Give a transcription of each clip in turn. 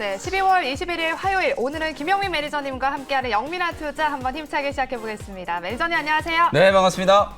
네, 12월 21일 화요일 오늘은 김영민 매니저님과 함께하는 영민한 투자 한번 힘차게 시작해 보겠습니다. 매니저님 안녕하세요. 네, 반갑습니다.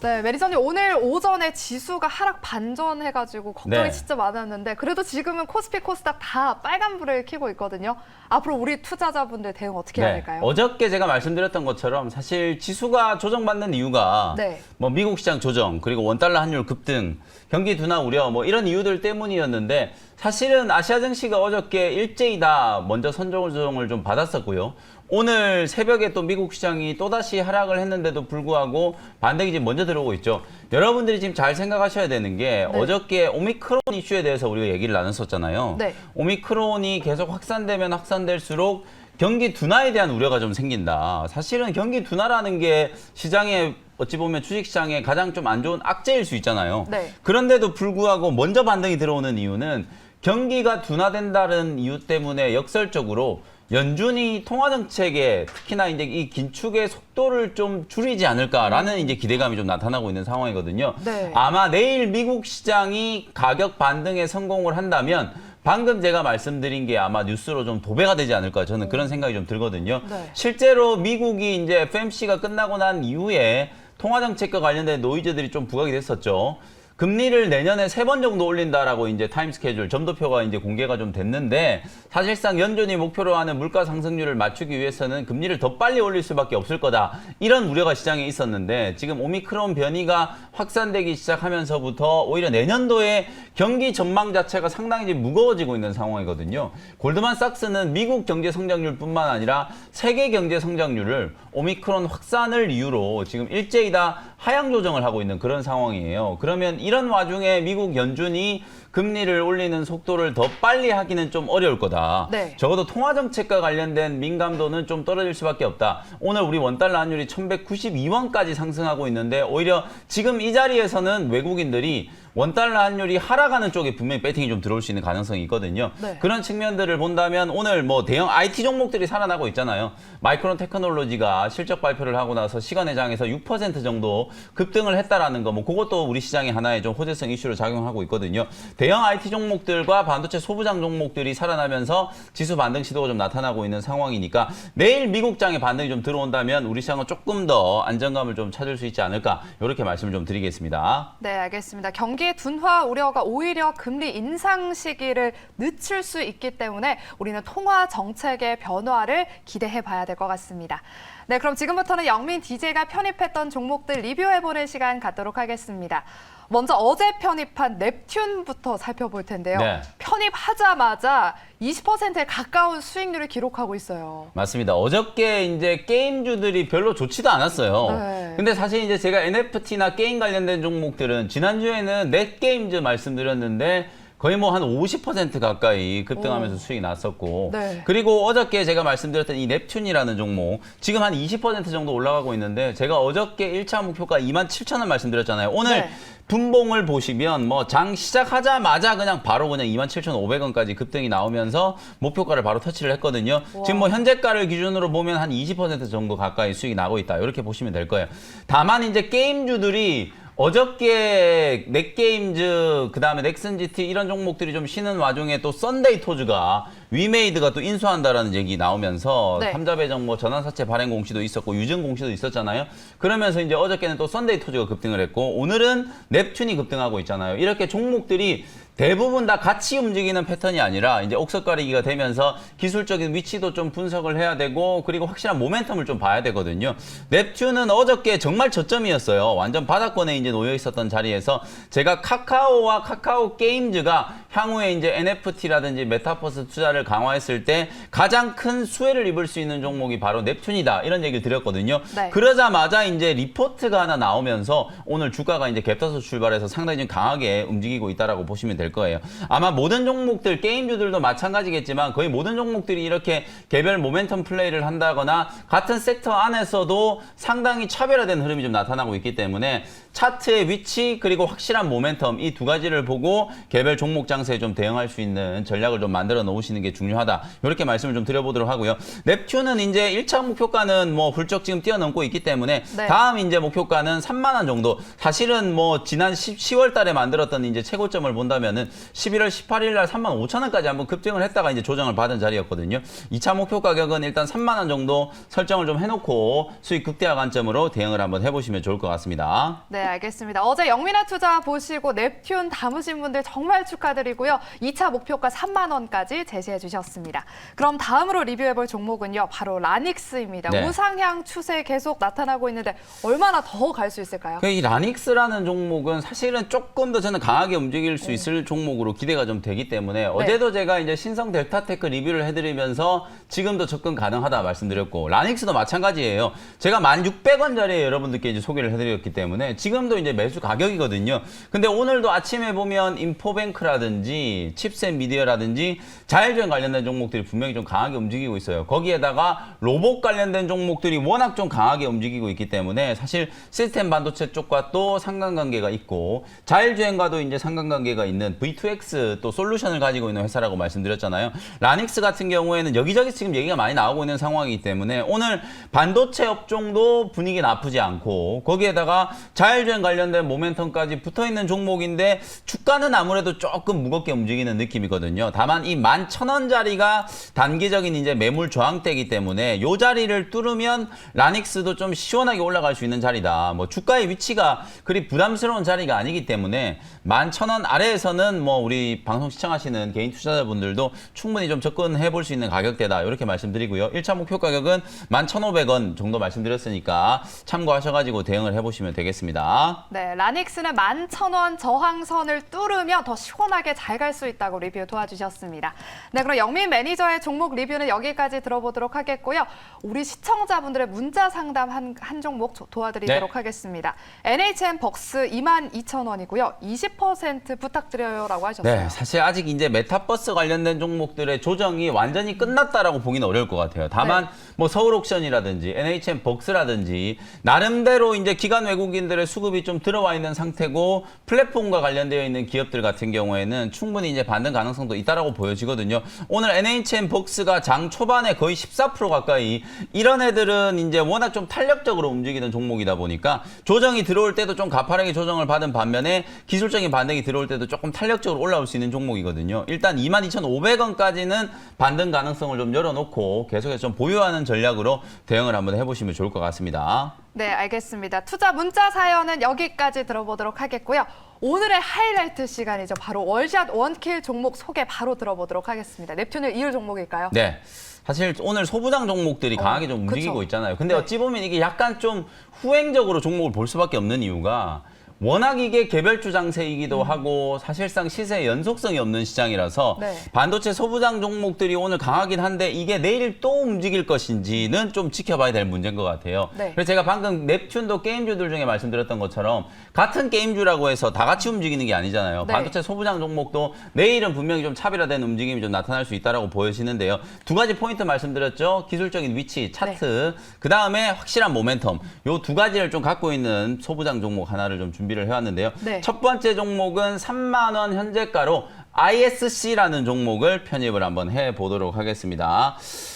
네, 매니저님 오늘 오전에 지수가 하락 반전해가지고 걱정이 진짜 많았는데 그래도 지금은 코스피, 코스닥 다 빨간불을 켜고 있거든요. 앞으로 우리 투자자분들 대응 어떻게 해야 될까요? 어저께 제가 말씀드렸던 것처럼 사실 지수가 조정받는 이유가 뭐 미국 시장 조정, 그리고 원달러 환율 급등, 경기 둔화 우려 뭐 이런 이유들 때문이었는데 사실은 아시아 증시가 어저께 일제히 다 먼저 선종 조정을 좀 받았었고요. 오늘 새벽에 또 미국 시장이 또다시 하락을 했는데도 불구하고 반등이 지금 먼저 들어오고 있죠. 여러분들이 지금 잘 생각하셔야 되는 게 어저께 오미크론 이슈에 대해서 우리가 얘기를 나눴었잖아요. 오미크론이 계속 확산되면 확산될수록 경기 둔화에 대한 우려가 좀 생긴다. 사실은 경기 둔화라는 게 시장에 어찌 보면 주식시장에 가장 좀 안 좋은 악재일 수 있잖아요. 그런데도 불구하고 먼저 반등이 들어오는 이유는 경기가 둔화된다는 이유 때문에 역설적으로 연준이 통화 정책에 특히나 이제 이 긴축의 속도를 좀 줄이지 않을까라는 이제 기대감이 좀 나타나고 있는 상황이거든요. 아마 내일 미국 시장이 가격 반등에 성공을 한다면 방금 제가 말씀드린 게 아마 뉴스로 좀 도배가 되지 않을까 저는 그런 생각이 좀 들거든요. 실제로 미국이 이제 FOMC가 끝나고 난 이후에 통화 정책과 관련된 노이즈들이 좀 부각이 됐었죠. 금리를 내년에 3번 정도 올린다라고 이제 타임 스케줄 점도표가 이제 공개가 좀 됐는데 사실상 연준이 목표로 하는 물가 상승률을 맞추기 위해서는 금리를 더 빨리 올릴 수밖에 없을 거다. 이런 우려가 시장에 있었는데 지금 오미크론 변이가 확산되기 시작하면서부터 오히려 내년도에 경기 전망 자체가 상당히 무거워지고 있는 상황이거든요. 골드만삭스는 미국 경제 성장률뿐만 아니라 세계 경제 성장률을 오미크론 확산을 이유로 지금 일제히 다 하향 조정을 하고 있는 그런 상황이에요. 그러면 이런 와중에 미국 연준이 금리를 올리는 속도를 더 빨리 하기는 좀 어려울 거다. 적어도 통화 정책과 관련된 민감도는 좀 떨어질 수밖에 없다. 오늘 우리 원달러 환율이 1192원까지 상승하고 있는데 오히려 지금 이 자리에서는 외국인들이 원달러 환율이 하락하는 쪽에 분명히 배팅이 좀 들어올 수 있는 가능성이 있거든요. 그런 측면들을 본다면 오늘 뭐 대형 IT 종목들이 살아나고 있잖아요. 마이크론 테크놀로지가 실적 발표를 하고 나서 시간외장에서 6% 정도 급등을 했다라는 거, 뭐 그것도 우리 시장의 하나의 좀 호재성 이슈로 작용하고 있거든요. 대형 IT 종목들과 반도체 소부장 종목들이 살아나면서 지수 반등 시도가 좀 나타나고 있는 상황이니까 내일 미국장에 반등이 좀 들어온다면 우리 시장은 조금 더 안정감을 좀 찾을 수 있지 않을까 이렇게 말씀을 좀 드리겠습니다. 네, 알겠습니다. 경기 둔화 우려가 오히려 금리 인상 시기를 늦출 수 있기 때문에 우리는 통화 정책의 변화를 기대해 봐야 될 것 같습니다. 네, 그럼 지금부터는 영민 DJ가 편입했던 종목들 리뷰해보는 시간 갖도록 하겠습니다. 먼저 어제 편입한 넵튠부터 살펴볼 텐데요. 편입하자마자 20%에 가까운 수익률을 기록하고 있어요. 맞습니다. 어저께 이제 게임주들이 별로 좋지도 않았어요. 근데 사실 이제 제가 NFT나 게임 관련된 종목들은 지난주에는 넷게임즈 말씀드렸는데 거의 뭐 한 50% 가까이 급등하면서 수익이 났었고 그리고 어저께 제가 말씀드렸던 이 넵튠이라는 종목 지금 한 20% 정도 올라가고 있는데 제가 어저께 1차 목표가 27,000원 말씀드렸잖아요. 오늘 분봉을 보시면 뭐 장 시작하자마자 그냥 바로 그냥 27,500원까지 급등이 나오면서 목표가를 바로 터치를 했거든요. 지금 뭐 현재가를 기준으로 보면 한 20% 정도 가까이 수익이 나고 있다. 이렇게 보시면 될 거예요. 다만 이제 게임주들이 어저께 넷게임즈, 그다음에 넥슨GT 이런 종목들이 좀 쉬는 와중에 또 썬데이 토즈가 위메이드가 또 인수한다라는 얘기 나오면서 삼자배정 뭐 전환사채 발행 공시도 있었고 유증 공시도 있었잖아요. 그러면서 이제 어저께는 또 썬데이 토즈가 급등을 했고 오늘은 넵튠이 급등하고 있잖아요. 이렇게 종목들이 대부분 다 같이 움직이는 패턴이 아니라 이제 옥석가리기가 되면서 기술적인 위치도 좀 분석을 해야 되고 그리고 확실한 모멘텀을 좀 봐야 되거든요. 넵튠은 어저께 정말 저점이었어요. 완전 바닥권에 이제 놓여 있었던 자리에서 제가 카카오와 카카오 게임즈가 향후에 이제 NFT라든지 메타버스 투자를 강화했을 때 가장 큰 수혜를 입을 수 있는 종목이 바로 넵튠이다. 이런 얘기를 드렸거든요. 그러자마자 이제 리포트가 하나 나오면서 오늘 주가가 이제 갭터서 출발해서 상당히 좀 강하게 움직이고 있다라고 보시면 될 거예요. 아마 모든 종목들, 게임주들도 마찬가지겠지만 거의 모든 종목들이 이렇게 개별 모멘텀 플레이를 한다거나 같은 섹터 안에서도 상당히 차별화된 흐름이 좀 나타나고 있기 때문에 차트의 위치 그리고 확실한 모멘텀 이 두 가지를 보고 개별 종목 장세에 좀 대응할 수 있는 전략을 좀 만들어 놓으시는 게 중요하다. 이렇게 말씀을 좀 드려보도록 하고요. 넵튠은 이제 1차 목표가는 뭐 훌쩍 지금 뛰어넘고 있기 때문에 다음 이제 목표가는 3만 원 정도. 사실은 뭐 지난 10월 달에 만들었던 이제 최고점을 본다면 보면은 11월 18일 날 35,000원까지 한번 급등을 했다가 이제 조정을 받은 자리였거든요. 2차 목표 가격은 일단 3만 원 정도 설정을 좀 해놓고 수익 극대화 관점으로 대응을 한번 해보시면 좋을 것 같습니다. 네, 알겠습니다. 어제 영민한 투자 보시고 넵튠 담으신 분들 정말 축하드리고요. 2차 목표가 3만 원까지 제시해 주셨습니다. 그럼 다음으로 리뷰해볼 종목은요. 바로 라닉스입니다. 네. 우상향 추세 계속 나타나고 있는데 얼마나 더 갈 수 있을까요? 이 라닉스라는 종목은 사실은 조금 더 저는 강하게 움직일 수 있을 종목으로 기대가 좀 되기 때문에 어제도 제가 이제 신성 델타테크 리뷰를 해드리면서 지금도 접근 가능하다 말씀드렸고 라닉스도 마찬가지예요. 제가 1,600원짜리에 여러분들께 이제 소개를 해드렸기 때문에 지금도 이제 매수 가격이거든요. 근데 오늘도 아침에 보면 인포뱅크라든지 칩셋 미디어라든지 자율주행 관련된 종목들이 분명히 좀 강하게 움직이고 있어요. 거기에다가 로봇 관련된 종목들이 워낙 좀 강하게 움직이고 있기 때문에 사실 시스템 반도체 쪽과 또 상관관계가 있고 자율주행과도 이제 상관관계가 있는 V2X 또 솔루션을 가지고 있는 회사라고 말씀드렸잖아요. 라닉스 같은 경우에는 여기저기 지금 얘기가 많이 나오고 있는 상황이기 때문에 오늘 반도체 업종도 분위기 나쁘지 않고 거기에다가 자율주행 관련된 모멘텀까지 붙어있는 종목인데 주가는 아무래도 조금 무겁게 움직이는 느낌이거든요. 다만 이 11,000원짜리가 단기적인 이제 매물 저항대이기 때문에 이 자리를 뚫으면 라닉스도 좀 시원하게 올라갈 수 있는 자리다. 뭐 주가의 위치가 그리 부담스러운 자리가 아니기 때문에 11,000원 아래에서는 뭐 우리 방송 시청하시는 개인 투자자분들도 충분히 좀 접근해 볼 수 있는 가격대다. 이렇게 말씀드리고요. 1차 목표 가격은 11,500원 정도 말씀드렸으니까 참고하셔가지고 대응을 해보시면 되겠습니다. 네, 라닉스는 11,000원 저항선을 뚫으면 더 시원하게 잘 갈 수 있다고 리뷰 도와주셨습니다. 네, 그럼 영민 매니저의 종목 리뷰는 여기까지 들어보도록 하겠고요. 우리 시청자분들의 문자 상담 한 종목 도와드리도록 하겠습니다. NHN 벅스 22,000원이고요. 20% 부탁드려요라고 하셨어요. 네, 사실 아직 이제 메타버스 관련된 종목들의 조정이 완전히 끝났다라고 보기는 어려울 것 같아요. 다만 뭐 서울옥션이라든지 NHN 벅스라든지 나름대로 이제 기관 외국인들의 수급이 좀 들어와 있는 상태고 플랫폼과 관련되어 있는 기업들 같은 경우에는 충분히 이제 반등 가능성도 있다라고 보여지거든요. 오늘 NHN 벅스가 장 초반에 거의 14% 가까이 이런 애들은 이제 워낙 좀 탄력적으로 움직이는 종목이다 보니까 조정이 들어올 때도 좀 가파르게 조정을 받은 반면에 기술적인 반등이 들어올 때도 조금 탄력적으로 올라올 수 있는 종목이거든요. 일단 22,500원까지는 반등 가능성을 좀 열어놓고 계속해서 좀 보유하는 전략으로 대응을 한번 해보시면 좋을 것 같습니다. 네, 알겠습니다. 투자 문자 사연은 여기까지 들어보도록 하겠고요. 오늘의 하이라이트 시간이죠. 바로 월샷 원킬 종목 소개 바로 들어보도록 하겠습니다. 넵튠을 이을 종목일까요? 네. 사실 오늘 소부장 종목들이 강하게 좀 움직이고 있잖아요. 근데 어찌 보면 이게 약간 좀 후행적으로 종목을 볼 수밖에 없는 이유가 워낙 이게 개별주 장세이기도 하고 사실상 시세에 연속성이 없는 시장이라서 반도체 소부장 종목들이 오늘 강하긴 한데 이게 내일 또 움직일 것인지는 좀 지켜봐야 될 문제인 것 같아요. 그래서 제가 방금 넵튠도 게임주들 중에 말씀드렸던 것처럼 같은 게임주라고 해서 다 같이 움직이는 게 아니잖아요. 반도체 소부장 종목도 내일은 분명히 좀 차별화된 움직임이 좀 나타날 수 있다고 보여지는데요. 두 가지 포인트 말씀드렸죠. 기술적인 위치, 차트, 그다음에 확실한 모멘텀. 요 두 가지를 좀 갖고 있는 소부장 종목 하나를 좀 준비를 해왔는데요. 첫 번째 종목은 3만 원 현재가로 ISC라는 종목을 편입을 한번 해보도록 하겠습니다.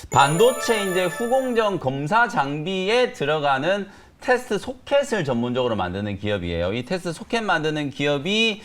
반도체 이제 후공정 검사 장비에 들어가는 테스트 소켓을 전문적으로 만드는 기업이에요. 이 테스트 소켓 만드는 기업이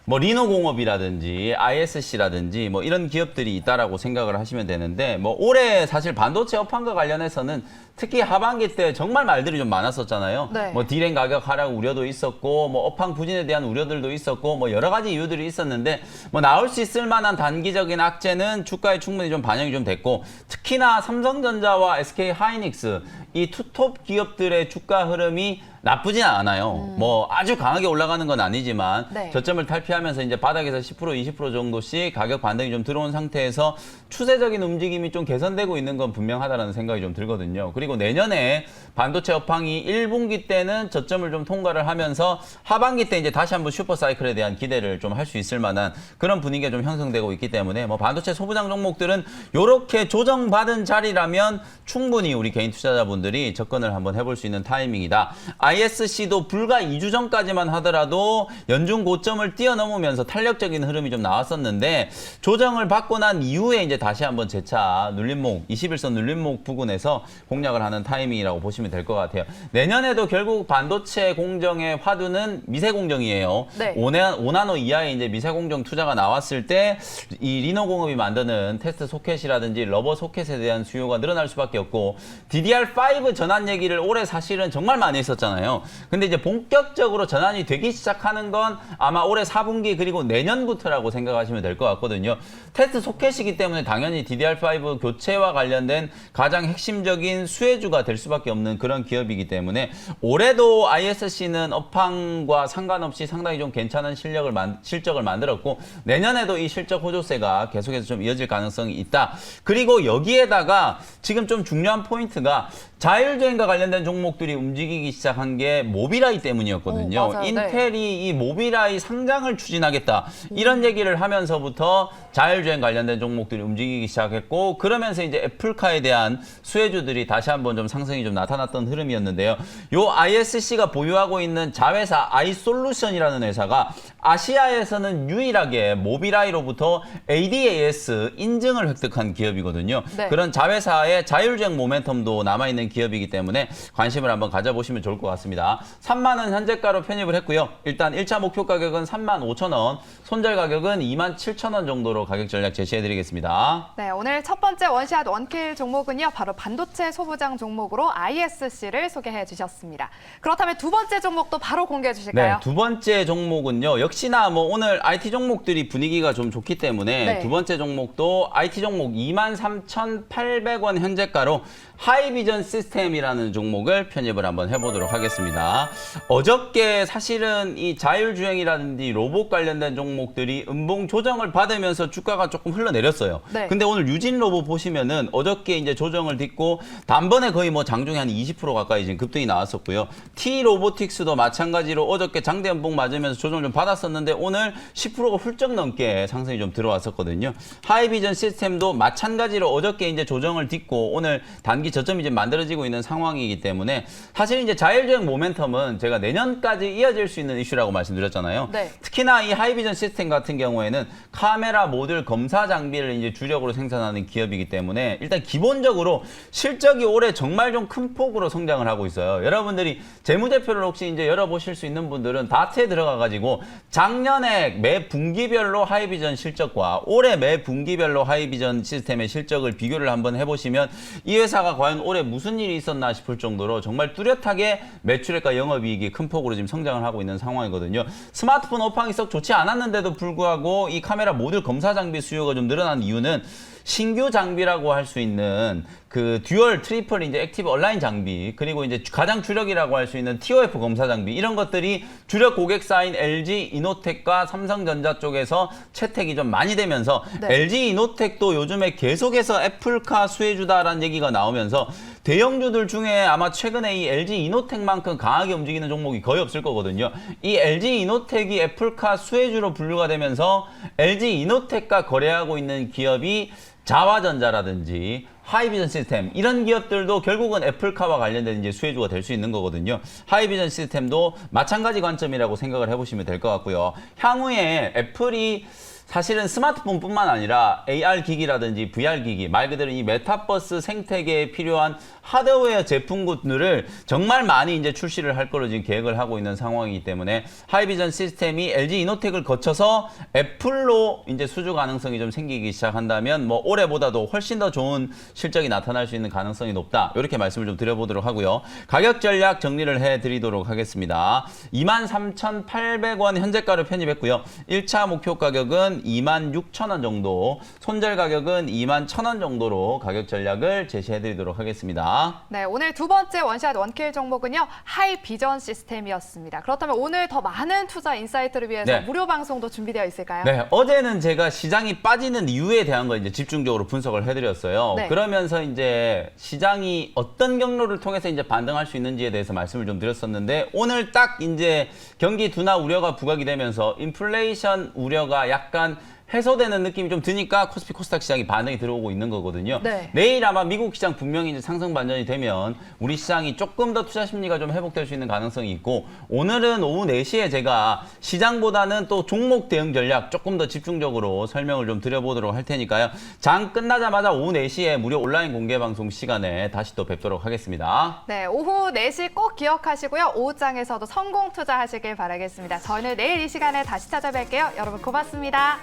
뭐 리노공업이라든지 ISC라든지 뭐 이런 기업들이 있다라고 생각을 하시면 되는데 뭐 올해 사실 반도체 업황과 관련해서는 특히 하반기 때 정말 말들이 좀 많았었잖아요. 뭐 디램 가격 하락 우려도 있었고 뭐 업황 부진에 대한 우려들도 있었고 뭐 여러 가지 이유들이 있었는데 뭐 나올 수 있을 만한 단기적인 악재는 주가에 충분히 좀 반영이 좀 됐고 특히나 삼성전자와 SK 하이닉스 이 투톱 기업들의 주가 흐름이 나쁘진 않아요. 뭐 아주 강하게 올라가는 건 아니지만 저점을 탈피하면서 이제 바닥에서 10% 20% 정도씩 가격 반등이 좀 들어온 상태에서 추세적인 움직임이 좀 개선되고 있는 건 분명하다는 생각이 좀 들거든요. 그리고 내년에 반도체 업황이 1분기 때는 저점을 좀 통과를 하면서 하반기 때 이제 다시 한번 슈퍼 사이클에 대한 기대를 좀 할 수 있을 만한 그런 분위기가 좀 형성되고 있기 때문에 반도체 소부장 종목들은 이렇게 조정받은 자리라면 충분히 우리 개인 투자자분 분들이 접근을 한번 해볼 수 있는 타이밍이다. ISC도 불과 2주 전까지만 하더라도 연중 고점을 뛰어넘으면서 탄력적인 흐름이 좀 나왔었는데 조정을 받고 난 이후에 이제 다시 한번 재차 눌림목, 21선 눌림목 부근에서 공략을 하는 타이밍이라고 보시면 될 것 같아요. 내년에도 결국 반도체 공정의 화두는 미세 공정이에요. 네. 5나노 이하의 이제 미세 공정 투자가 나왔을 때 이 리노공업이 만드는 테스트 소켓이라든지 러버 소켓에 대한 수요가 늘어날 수밖에 없고 DDR5 전환 얘기를 올해 사실은 정말 많이 했었잖아요. 근데 이제 본격적으로 전환이 되기 시작하는 건 아마 올해 4분기 그리고 내년부터라고 생각하시면 될 것 같거든요. 테스트 소켓이기 때문에 당연히 DDR5 교체와 관련된 가장 핵심적인 수혜주가 될 수밖에 없는 그런 기업이기 때문에 올해도 ISC는 업황과 상관없이 상당히 좀 괜찮은 실적을 만들었고 내년에도 이 실적 호조세가 계속해서 좀 이어질 가능성이 있다. 그리고 여기에다가 지금 좀 중요한 포인트가 자율주행과 관련된 종목들이 움직이기 시작한 게 모비라이 때문이었거든요. 맞아요. 인텔이 네. 이 모비라이 상장을 추진하겠다. 이런 얘기를 하면서부터 자율주행 관련된 종목들이 움직이기 시작했고 그러면서 이제 애플카에 대한 수혜주들이 다시 한번 좀 상승이 좀 나타났던 흐름이었는데요. 요 ISC가 보유하고 있는 자회사 아이솔루션이라는 회사가 아시아에서는 유일하게 모비라이로부터 ADAS 인증을 획득한 기업이거든요. 네. 그런 자회사의 자율주행 모멘텀도 남아있는 기업이기 때문에 관심을 한번 가져보시면 좋을 것 같습니다. 3만 원 현재가로 편입을 했고요. 일단 1차 목표 가격은 35,000원, 손절 가격은 27,000원 정도로 가격 전략 제시해드리겠습니다. 네, 오늘 첫 번째 원샷 원킬 종목은요. 바로 반도체 소부장 종목으로 ISC를 소개해 주셨습니다. 그렇다면 두 번째 종목도 바로 공개해 주실까요? 네, 두 번째 종목은요. 역시나 뭐 오늘 IT 종목들이 분위기가 좀 좋기 때문에 네. 두 번째 종목도 IT 종목 23,800원 현재가로 하이비전 시스템이라는 종목을 편입을 한번 해보도록 하겠습니다. 어저께 사실은 이 자율주행이라든지 로봇 관련된 종목들이 음봉 조정을 받으면서 주가가 조금 흘러내렸어요. 네. 근데 오늘 유진 로봇 보시면은 어저께 이제 조정을 딛고 단번에 거의 뭐 장중에 한 20% 가까이 지금 급등이 나왔었고요. T 로보틱스도 마찬가지로 어저께 장대 음봉 맞으면서 조정 좀 받았었는데 오늘 10%가 훌쩍 넘게 상승이 좀 들어왔었거든요. 하이비전 시스템도 마찬가지로 어저께 이제 조정을 딛고 오늘 단기 저점이 지금 만들어지고 있는 상황이기 때문에 사실 이제 자율주행 모멘텀은 제가 내년까지 이어질 수 있는 이슈라고 말씀드렸잖아요. 네. 특히나 이 하이비전 시스템 같은 경우에는 카메라 모듈 검사 장비를 이제 주력으로 생산하는 기업이기 때문에 일단 기본적으로 실적이 올해 정말 좀 큰 폭으로 성장을 하고 있어요. 여러분들이 재무제표를 혹시 이제 열어보실 수 있는 분들은 다트에 들어가가지고 작년에 매 분기별로 하이비전 실적과 올해 매 분기별로 하이비전 시스템의 실적을 비교를 한번 해보시면 이 회사가 과연 올해 무슨 일이 있었나 싶을 정도로 정말 뚜렷하게 매출액과 영업이익이 큰 폭으로 지금 성장을 하고 있는 상황이거든요. 스마트폰 업황이 썩 좋지 않았는데도 불구하고 이 카메라 모듈 검사 장비 수요가 좀 늘어난 이유는 신규 장비라고 할 수 있는 그 듀얼, 트리플 이제 액티브 온라인 장비 그리고 이제 가장 주력이라고 할 수 있는 TOF 검사 장비 이런 것들이 주력 고객사인 LG 이노텍과 삼성전자 쪽에서 채택이 좀 많이 되면서 네. LG 이노텍도 요즘에 계속해서 애플카 수혜주다라는 얘기가 나오면서 대형주들 중에 아마 최근에 이 LG 이노텍만큼 강하게 움직이는 종목이 거의 없을 거거든요. 이 LG 이노텍이 애플카 수혜주로 분류가 되면서 LG 이노텍과 거래하고 있는 기업이 자화전자라든지 하이비전 시스템 이런 기업들도 결국은 애플카와 관련된 이제 수혜주가 될 수 있는 거거든요. 하이비전 시스템도 마찬가지 관점이라고 생각을 해보시면 될 것 같고요. 향후에 애플이 사실은 스마트폰뿐만 아니라 AR 기기라든지 VR 기기, 말 그대로 이 메타버스 생태계에 필요한 하드웨어 제품군들을 정말 많이 이제 출시를 할 거로 지금 계획을 하고 있는 상황이기 때문에 하이비전 시스템이 LG 이노텍을 거쳐서 애플로 이제 수주 가능성이 좀 생기기 시작한다면 뭐 올해보다도 훨씬 더 좋은 실적이 나타날 수 있는 가능성이 높다. 이렇게 말씀을 좀 드려보도록 하고요. 가격 전략 정리를 해드리도록 하겠습니다. 23,800원 현재가로 편입했고요. 1차 목표 가격은 26,000원 정도, 손절 가격은 21,000원 정도로 가격 전략을 제시해드리도록 하겠습니다. 네, 오늘 두 번째 원샷 원킬 종목은요. 하이비전 시스템이었습니다. 그렇다면 오늘 더 많은 투자 인사이트를 위해서 네. 무료 방송도 준비되어 있을까요? 네, 어제는 제가 시장이 빠지는 이유에 대한 거 이제 집중적으로 분석을 해드렸어요. 네. 그러면서 이제 시장이 어떤 경로를 통해서 이제 반등할 수 있는지에 대해서 말씀을 좀 드렸었는데 오늘 딱 이제 경기 둔화 우려가 부각이 되면서 인플레이션 우려가 약간 해소되는 느낌이 좀 드니까 코스피 코스닥 시장이 반응이 들어오고 있는 거거든요. 네. 내일 아마 미국 시장 분명히 이제 상승 반전이 되면 우리 시장이 조금 더 투자 심리가 좀 회복될 수 있는 가능성이 있고, 오늘은 오후 4시에 제가 시장보다는 또 종목 대응 전략 조금 더 집중적으로 설명을 좀 드려보도록 할 테니까요. 장 끝나자마자 오후 4시에 무료 온라인 공개 방송 시간에 다시 또 뵙도록 하겠습니다. 네, 오후 4시 꼭 기억하시고요. 오후장에서도 성공 투자하시길 바라겠습니다. 저는 내일 이 시간에 다시 찾아뵐게요. 여러분 고맙습니다.